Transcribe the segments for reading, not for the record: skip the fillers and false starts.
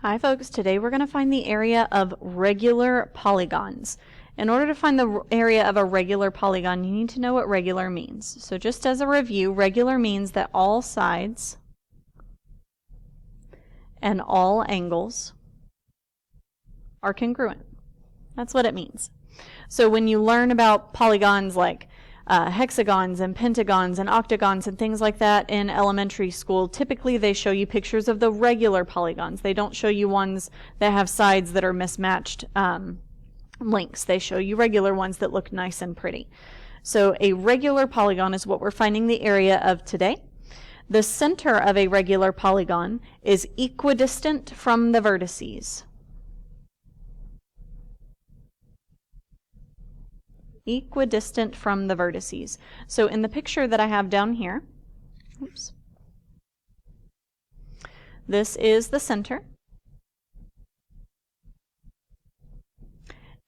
Hi folks, today we're going to find the area of regular polygons. In order to find the area of a regular polygon, you need to know what regular means. So just as a review, regular means that all sides and all angles are congruent. That's what it means. So when you learn about polygons like hexagons and pentagons and octagons and things like that in elementary school, typically they show you pictures of the regular polygons. They don't show you ones that have sides that are mismatched lengths. They show you regular ones that look nice and pretty. So a regular polygon is what we're finding the area of today. The center of a regular polygon is equidistant from the vertices. Equidistant from the vertices. So in the picture that I have down here, oops, this is the center.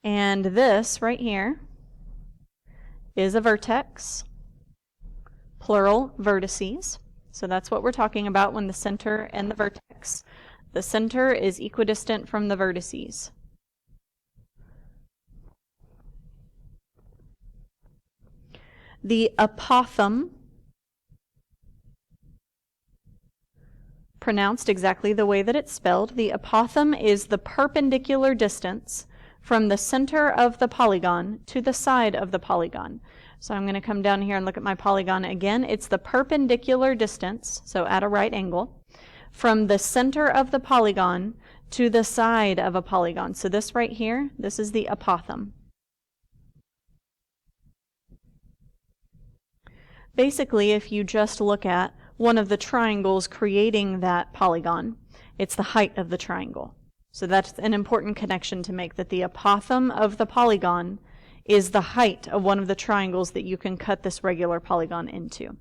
And this right here is a vertex, plural vertices. So that's what we're talking about when the center and the vertex. The center is equidistant from the vertices. The apothem, pronounced exactly the way that it's spelled, the apothem is the perpendicular distance from the center of the polygon to the side of the polygon. So I'm going to come down here and look at my polygon again. It's the perpendicular distance, so at a right angle, from the center of the polygon to the side of a polygon. So this right here, this is the apothem. Basically, if you just look at one of the triangles creating that polygon, it's the height of the triangle. So that's an important connection to make, that the apothem of the polygon is the height of one of the triangles that you can cut this regular polygon into.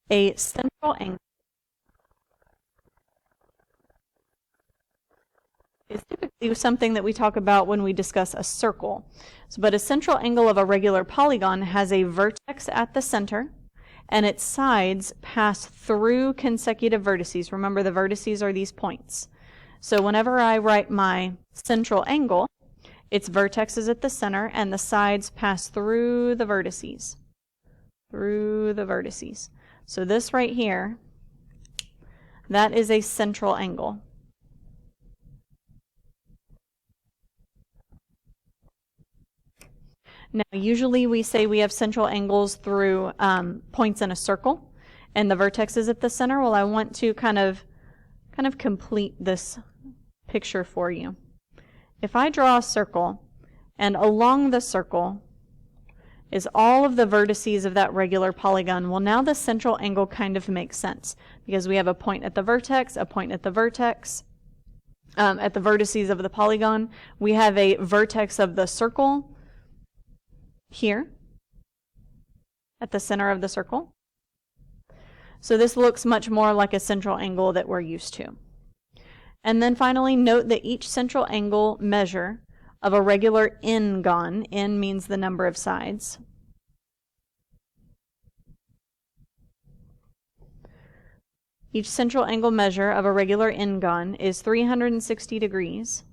A central angle is typically something that we talk about when we discuss a circle. But a central angle of a regular polygon has a vertex at the center, and its sides pass through consecutive vertices. Remember, the vertices are these points. So whenever I write my central angle, its vertex is at the center, and the sides pass through the vertices. Through the vertices. So this right here, that is a central angle. Now, usually we say we have central angles through points in a circle, and the vertex is at the center. Well, I want to kind of complete this picture for you. If I draw a circle, and along the circle is all of the vertices of that regular polygon, well, now the central angle kind of makes sense, because we have a point at the vertex, a point at the vertex, at the vertices of the polygon. We have a vertex of the circle here at the center of the circle. So this looks much more like a central angle that we're used to. And then finally, note that each central angle measure of a regular N-Gon, N means the number of sides, each central angle measure of a regular N-Gon is 360 degrees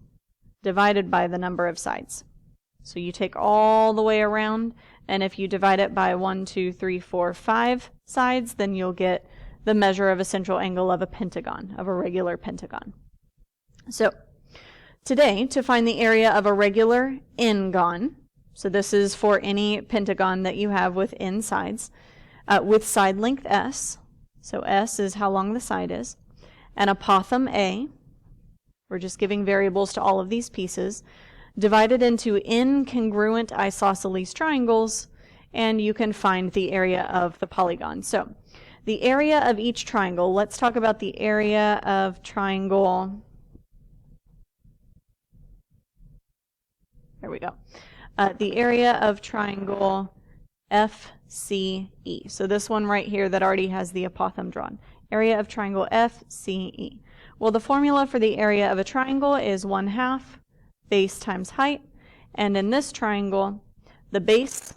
divided by the number of sides. So you take all the way around, and if you divide it by 1, 2, 3, 4, 5 sides, then you'll get the measure of a central angle of a pentagon, of a regular pentagon. So today, to find the area of a regular N-Gon, so this is for any pentagon that you have with n sides, with side length s, so s is how long the side is, and apothem a, we're just giving variables to all of these pieces, divided into incongruent isosceles triangles, and you can find the area of the polygon. So the area of each triangle, let's talk about the area of triangle, there we go, the area of triangle FCE. So this one right here that already has the apothem drawn. Area of triangle FCE. Well, the formula for the area of a triangle is 1/2 base times height, and in this triangle, the base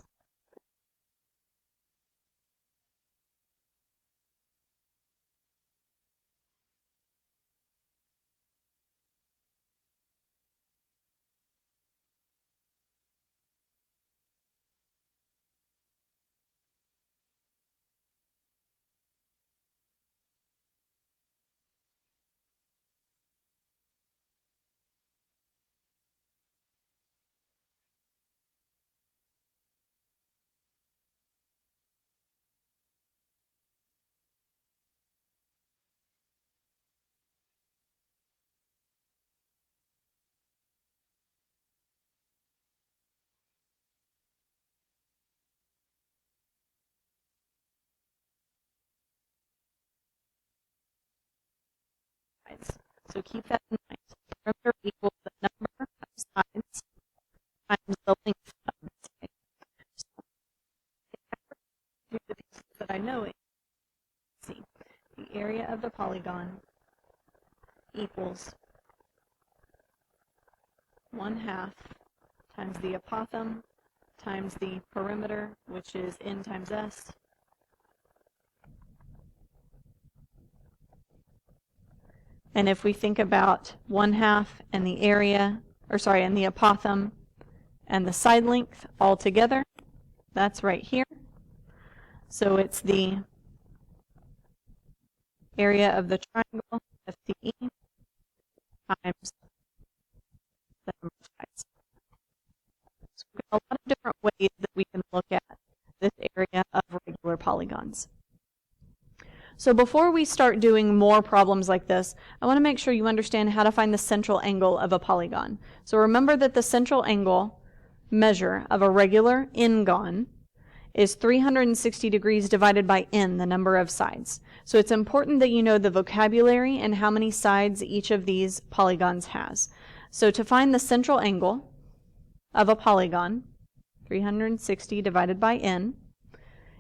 So keep that in mind. Perimeter equals the number of sides times the length of the side. So do the pieces that I know it. See, the area of the polygon equals 1/2 times the apothem times the perimeter, which is n times s, and if we think about 1/2 and the area, and the apothem and the side length all together, that's right here. So it's the area of the triangle, FCE, times the number of sides. So we've got a lot of different ways that we can look at this area of regular polygons. So before we start doing more problems like this, I want to make sure you understand how to find the central angle of a polygon. So remember that the central angle measure of a regular N-Gon is 360 degrees divided by n, the number of sides. So it's important that you know the vocabulary and how many sides each of these polygons has. So to find the central angle of a polygon, 360 divided by n,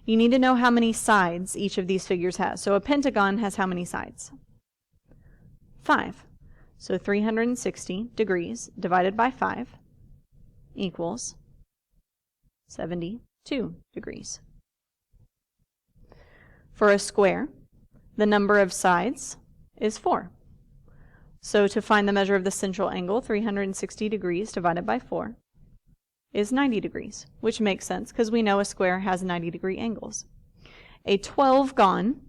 you need to know how many sides each of these figures has. So a pentagon has how many sides? 5. So 360 degrees divided by 5 equals 72 degrees. For a square, the number of sides is 4. So to find the measure of the central angle, 360 degrees divided by 4 is 90 degrees, which makes sense because we know a square has 90-degree angles. A 12-gon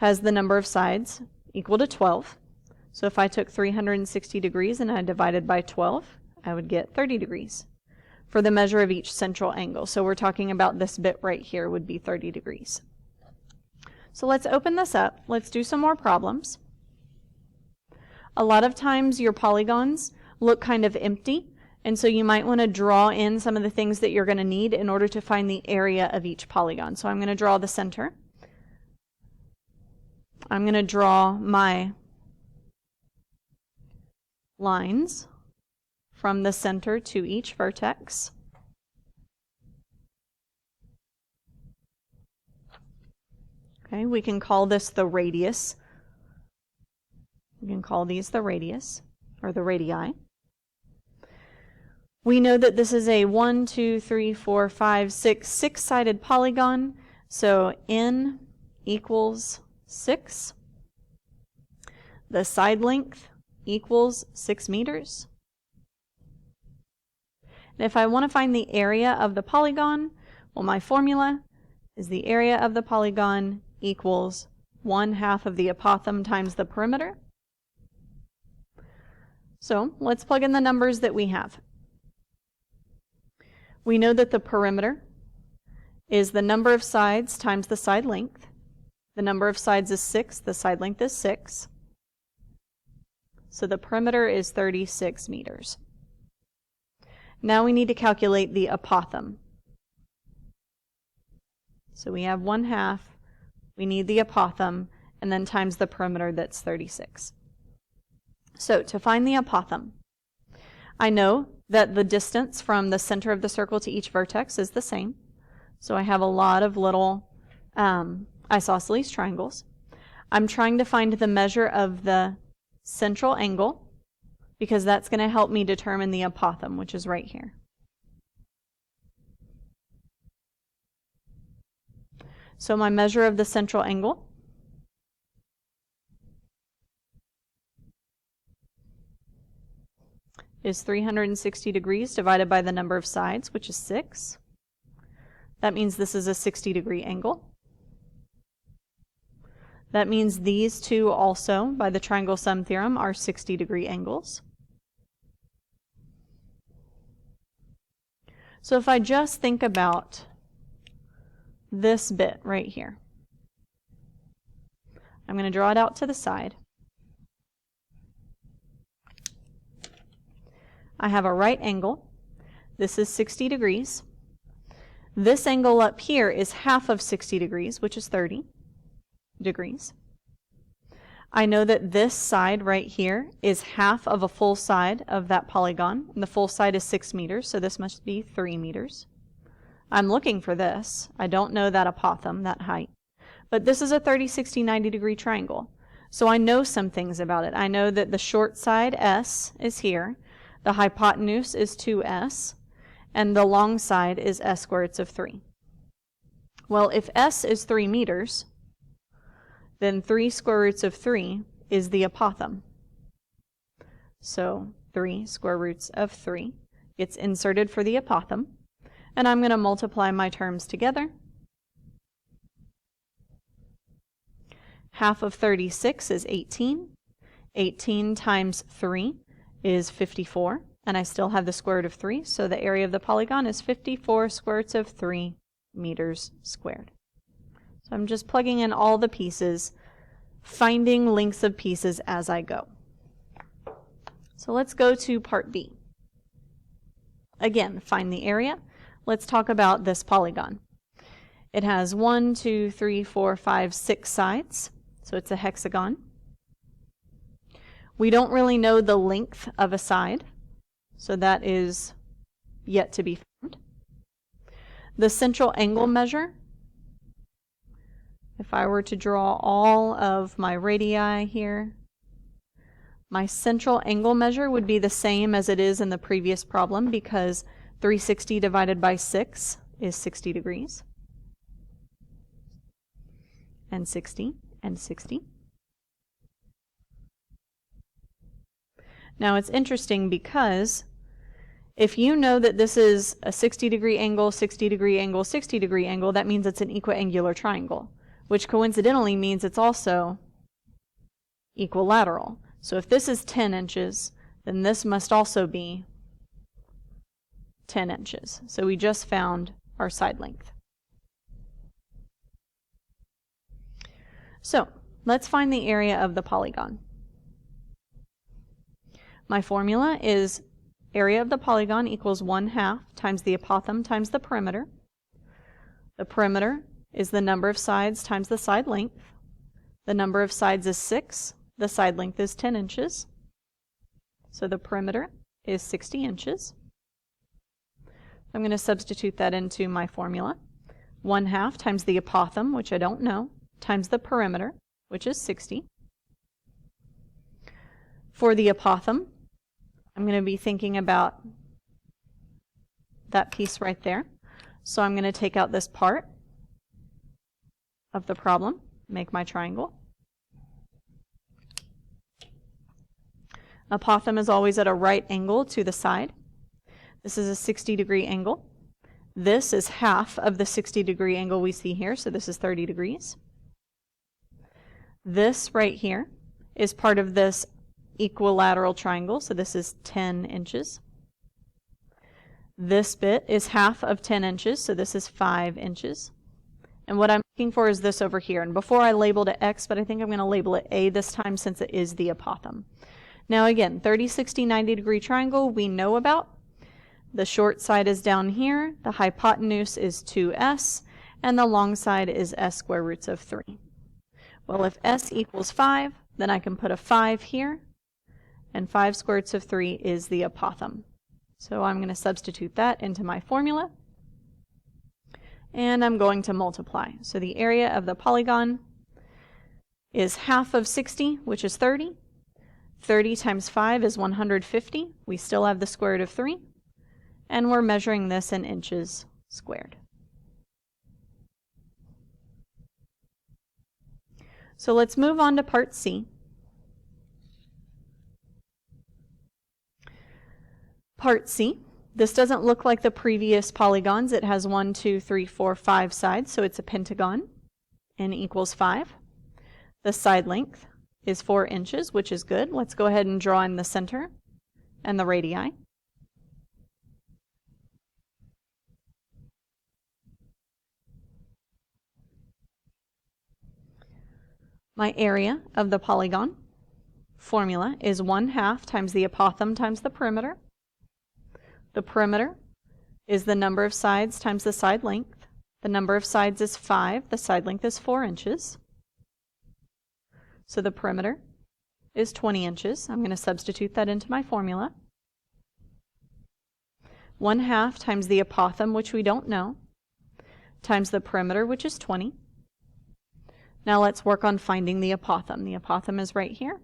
has the number of sides equal to 12. So if I took 360 degrees and I divided by 12, I would get 30 degrees for the measure of each central angle. So we're talking about this bit right here would be 30 degrees. So let's open this up. Let's do some more problems. A lot of times your polygons look kind of empty, and so you might want to draw in some of the things that you're going to need in order to find the area of each polygon. So I'm going to draw the center. I'm going to draw my lines from the center to each vertex. Okay, we can call this the radius. We can call these the radius, or the radii. We know that this is a 1, 2, 3, 4, 5, 6, six-sided polygon, so n equals 6. The side length equals 6 meters. And if I want to find the area of the polygon, well, my formula is the area of the polygon equals 1/2 of the apothem times the perimeter. So let's plug in the numbers that we have. We know that the perimeter is the number of sides times the side length. The number of sides is 6, the side length is 6. So the perimeter is 36 meters. Now we need to calculate the apothem. So we have 1/2, we need the apothem, and then times the perimeter, that's 36. So to find the apothem, I know that the distance from the center of the circle to each vertex is the same. So I have a lot of little isosceles triangles. I'm trying to find the measure of the central angle because that's going to help me determine the apothem, which is right here. So my measure of the central angle is 360 degrees divided by the number of sides, which is 6. That means this is a 60-degree angle. That means these two also, by the triangle sum theorem, are 60-degree angles. So if I just think about this bit right here, I'm going to draw it out to the side. I have a right angle. This is 60 degrees. This angle up here is half of 60 degrees, which is 30 degrees. I know that this side right here is half of a full side of that polygon, and the full side is 6 meters, so this must be 3 meters. I'm looking for this. I don't know that apothem, that height. But this is a 30, 60, 90 degree triangle. So I know some things about it. I know that the short side, S, is here. The hypotenuse is 2S. And the long side is S squared roots of 3. Well, if S is 3 meters, then 3 square roots of 3 is the apothem. So 3 square roots of 3 gets inserted for the apothem. And I'm going to multiply my terms together. Half of 36 is 18. 18 times 3 is 54. And I still have the square root of 3, so the area of the polygon is 54 square roots of 3 meters squared. So I'm just plugging in all the pieces, finding lengths of pieces as I go. So let's go to part B. Again, find the area. Let's talk about this polygon. It has 1, 2, 3, 4, 5, 6 sides, so it's a hexagon. We don't really know the length of a side, so that is yet to be found. The central angle measure, if I were to draw all of my radii here, my central angle measure would be the same as it is in the previous problem, because 360 divided by 6 is 60 degrees. And 60 and 60. Now it's interesting because if you know that this is a 60 degree angle, 60 degree angle, 60 degree angle, that means it's an equiangular triangle, which coincidentally means it's also equilateral. So if this is 10 inches, then this must also be 10 inches. So we just found our side length. So let's find the area of the polygon. My formula is area of the polygon equals 1/2 times the apothem times the perimeter. The perimeter is the number of sides times the side length. The number of sides is 6. The side length is 10 inches. So the perimeter is 60 inches. I'm going to substitute that into my formula. 1/2 times the apothem, which I don't know, times the perimeter, which is 60. For the apothem, I'm going to be thinking about that piece right there. So I'm going to take out this part of the problem, make my triangle. Apothem is always at a right angle to the side. This is a 60 degree angle. This is half of the 60 degree angle we see here, so this is 30 degrees. This right here is part of this equilateral triangle, so this is 10 inches. This bit is half of 10 inches, so this is 5 inches. And what I'm looking for is this over here. And before I labeled it X, but I think I'm going to label it A this time since it is the apothem. Now again, 30, 60, 90 degree triangle we know about. The short side is down here, the hypotenuse is 2S, and the long side is S square roots of 3. Well, if S equals 5, then I can put a 5 here, and 5 square roots of 3 is the apothem. So I'm going to substitute that into my formula, and I'm going to multiply. So the area of the polygon is half of 60, which is 30. 30 times 5 is 150. We still have the square root of 3. And we're measuring this in inches squared. So let's move on to part C. Part C. This doesn't look like the previous polygons. It has 1, 2, 3, 4, 5 sides, so it's a pentagon. N equals 5. The side length is 4 inches, which is good. Let's go ahead and draw in the center and the radii. My area of the polygon formula is 1/2 times the apothem times the perimeter. The perimeter is the number of sides times the side length. The number of sides is 5. The side length is 4 inches. So the perimeter is 20 inches. I'm going to substitute that into my formula. 1/2 times the apothem, which we don't know, times the perimeter, which is 20. Now let's work on finding the apothem. The apothem is right here.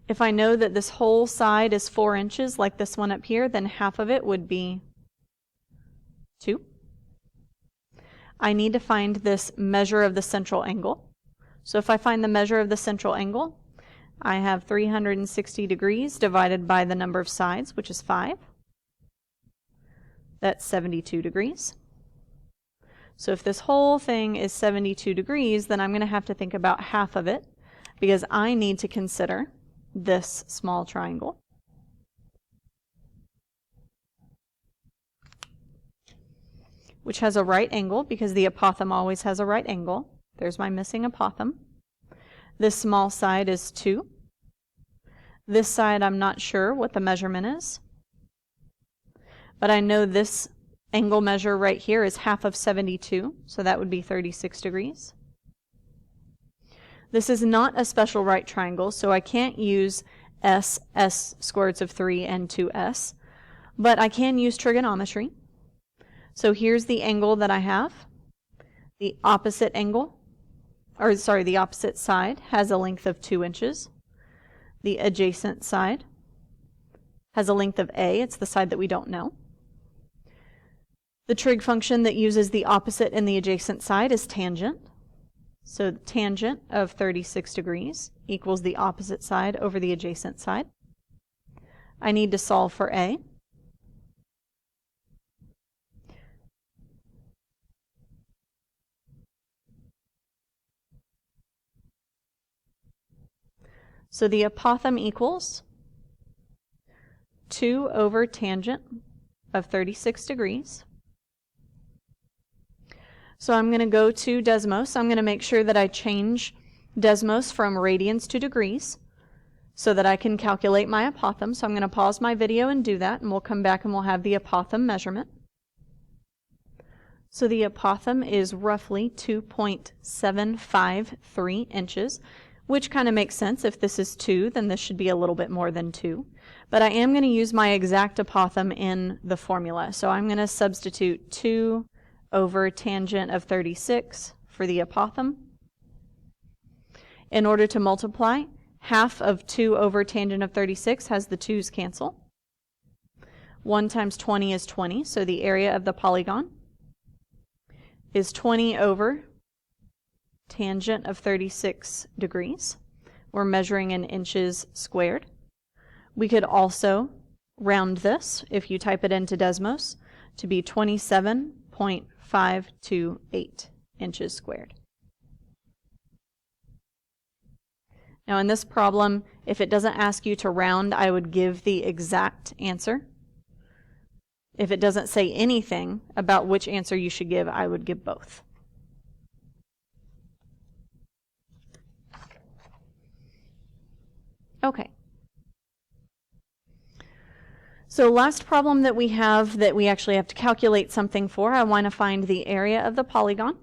If I know that this whole side is 4 inches, like this one up here, then half of it would be 2. I need to find this measure of the central angle. So if I find the measure of the central angle, I have 360 degrees divided by the number of sides, which is 5. That's 72 degrees. So if this whole thing is 72 degrees, then I'm going to have to think about half of it, because I need to consider this small triangle. Which has a right angle, because the apothem always has a right angle. There's my missing apothem. This small side is 2. This side I'm not sure what the measurement is, but I know this angle measure right here is half of 72, so that would be 36 degrees. This is not a special right triangle, so I can't use s square roots of 3, and 2s, but I can use trigonometry. So here's the angle that I have. The opposite angle, or sorry, the opposite side has a length of 2 inches. The adjacent side has a length of a. It's the side that we don't know. The trig function that uses the opposite and the adjacent side is tangent. So the tangent of 36 degrees equals the opposite side over the adjacent side. I need to solve for a. So the apothem equals 2 over tangent of 36 degrees. So I'm going to go to Desmos. I'm going to make sure that I change Desmos from radians to degrees so that I can calculate my apothem. So I'm going to pause my video and do that, and we'll come back and we'll have the apothem measurement. So the apothem is roughly 2.753 inches. Which kind of makes sense. If this is 2, then this should be a little bit more than 2. But I am going to use my exact apothem in the formula. So I'm going to substitute 2 over tangent of 36 for the apothem. In order to multiply, half of 2 over tangent of 36 has the 2's cancel. 1 times 20 is 20, so the area of the polygon is 20 over tangent of 36 degrees. We're measuring in inches squared. We could also round this, if you type it into Desmos, to be 27.528 inches squared. Now in this problem, if it doesn't ask you to round, I would give the exact answer. If it doesn't say anything about which answer you should give, I would give both. Okay. So last problem that we have that we actually have to calculate something for, I want to find the area of the polygon.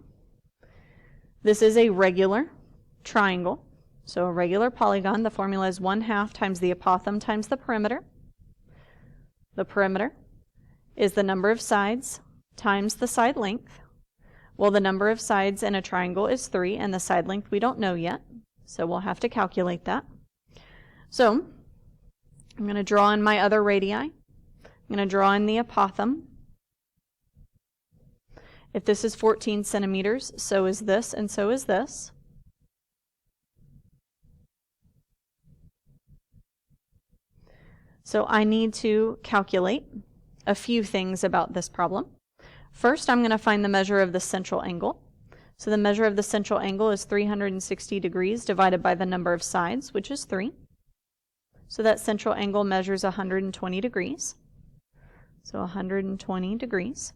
This is a regular triangle. So a regular polygon, the formula is 1/2 times the apothem times the perimeter. The perimeter is the number of sides times the side length. Well, the number of sides in a triangle is 3, and the side length we don't know yet, so we'll have to calculate that. So I'm going to draw in my other radii. I'm going to draw in the apothem. If this is 14 centimeters, so is this, and so is this. So I need to calculate a few things about this problem. First, I'm going to find the measure of the central angle. So the measure of the central angle is 360 degrees divided by the number of sides, which is 3. So that central angle measures 120 degrees. So 120 degrees.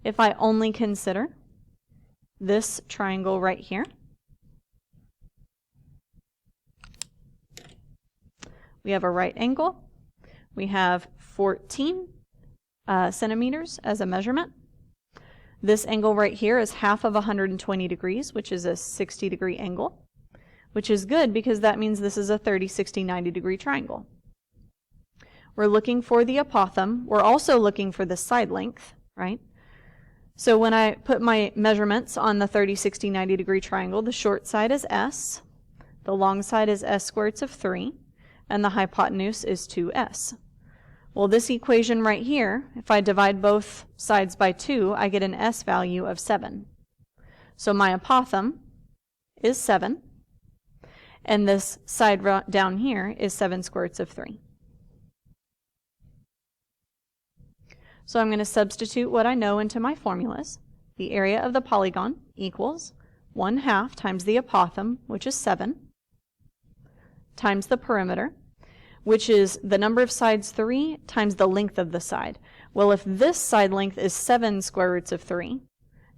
If I only consider this triangle right here, we have a right angle. We have 14 centimeters as a measurement. This angle right here is half of 120 degrees, which is a 60-degree angle, which is good because that means this is a 30, 60, 90-degree triangle. We're looking for the apothem. We're also looking for the side length, right? So when I put my measurements on the 30, 60, 90-degree triangle, the short side is s, the long side is s squareds of 3, and the hypotenuse is 2s. Well, this equation right here, if I divide both sides by 2, I get an s value of 7. So my apothem is 7, and this side down here is 7 squareds of 3. So I'm going to substitute what I know into my formulas. The area of the polygon equals 1/2 times the apothem, which is 7, times the perimeter, which is the number of sides 3 times the length of the side. Well, if this side length is 7 square roots of 3,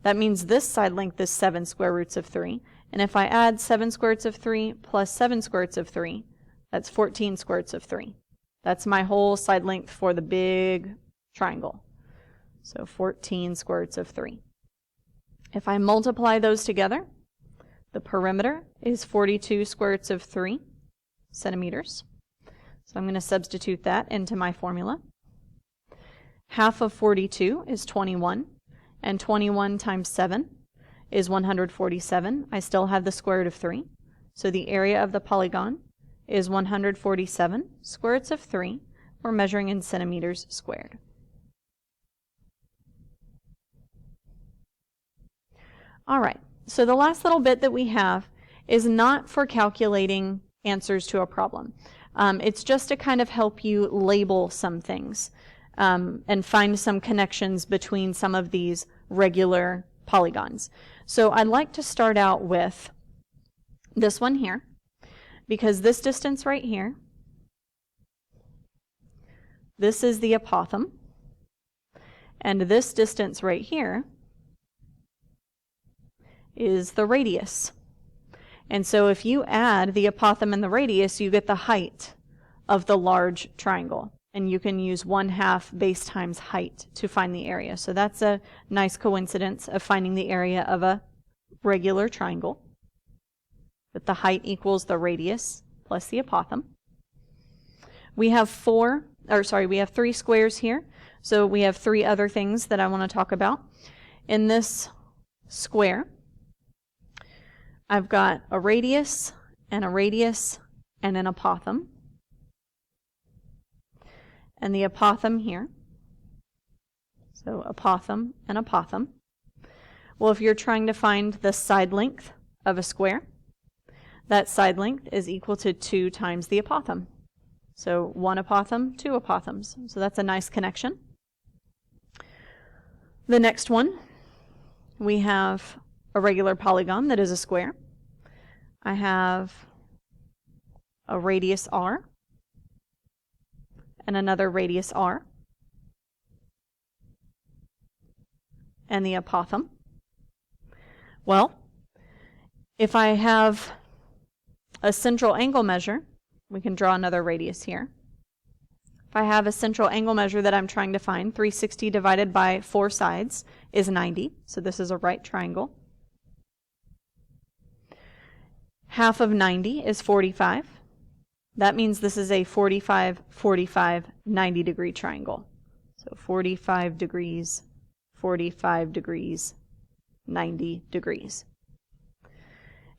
that means this side length is 7 square roots of 3. And if I add 7 square roots of 3 plus 7 square roots of 3, that's 14 square roots of 3. That's my whole side length for the big triangle. So 14 square roots of 3. If I multiply those together, the perimeter is 42 square roots of 3 centimeters. So I'm going to substitute that into my formula. Half of 42 is 21, and 21 times 7 is 147. I still have the square root of 3. So the area of the polygon is 147 square roots of 3. We're measuring in centimeters squared. All right, so the last little bit that we have is not for calculating answers to a problem. It's just to kind of help you label some things and find some connections between some of these regular polygons. So I'd like to start out with this one here, because this distance right here, this is the apothem, and this distance right here is the radius. And so if you add the apothem and the radius, you get the height of the large triangle. And you can use 1/2 base times height to find the area. So that's a nice coincidence of finding the area of a regular triangle, that the height equals the radius plus the apothem. We have 3 squares here. So we have 3 other things that I want to talk about. In this square, I've got a radius and an apothem. And the apothem here. So apothem and apothem. Well, if you're trying to find the side length of a square, that side length is equal to 2 times the apothem. So 1 apothem, 2 apothems. So that's a nice connection. The next one, we have a regular polygon that is a square. I have a radius r and another radius r and the apothem. Well, if I have a central angle measure, we can draw another radius here. If I have a central angle measure that I'm trying to find, 360 divided by 4 sides is 90. So this is a right triangle. Half of 90 is 45. That means this is a 45, 45, 90-degree triangle. So 45 degrees, 45 degrees, 90 degrees.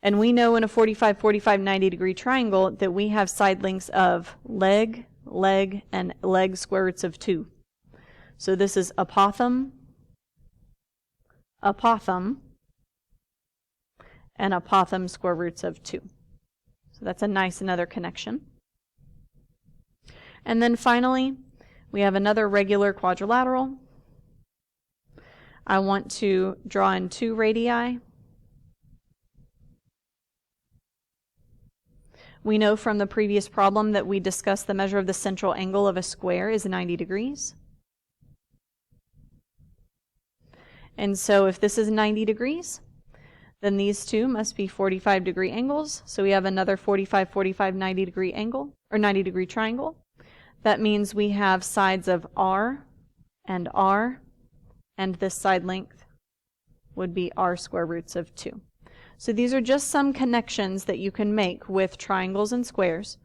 And we know in a 45, 45, 90-degree triangle that we have side lengths of leg, and leg square roots of 2. So this is apothem, apothem, and apothem square roots of 2. So that's a nice another connection. And then finally, we have another regular quadrilateral. I want to draw in 2 radii. We know from the previous problem that we discussed the measure of the central angle of a square is 90 degrees. And so if this is 90 degrees, then these two must be 45-degree angles. So we have another 45, 45, 90-degree angle, or 90-degree triangle. That means we have sides of R, and this side length would be r square roots of 2. So these are just some connections that you can make with triangles and squares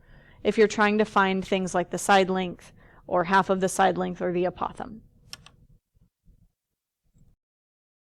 if you're trying to find things like the side length or half of the side length or the apothem.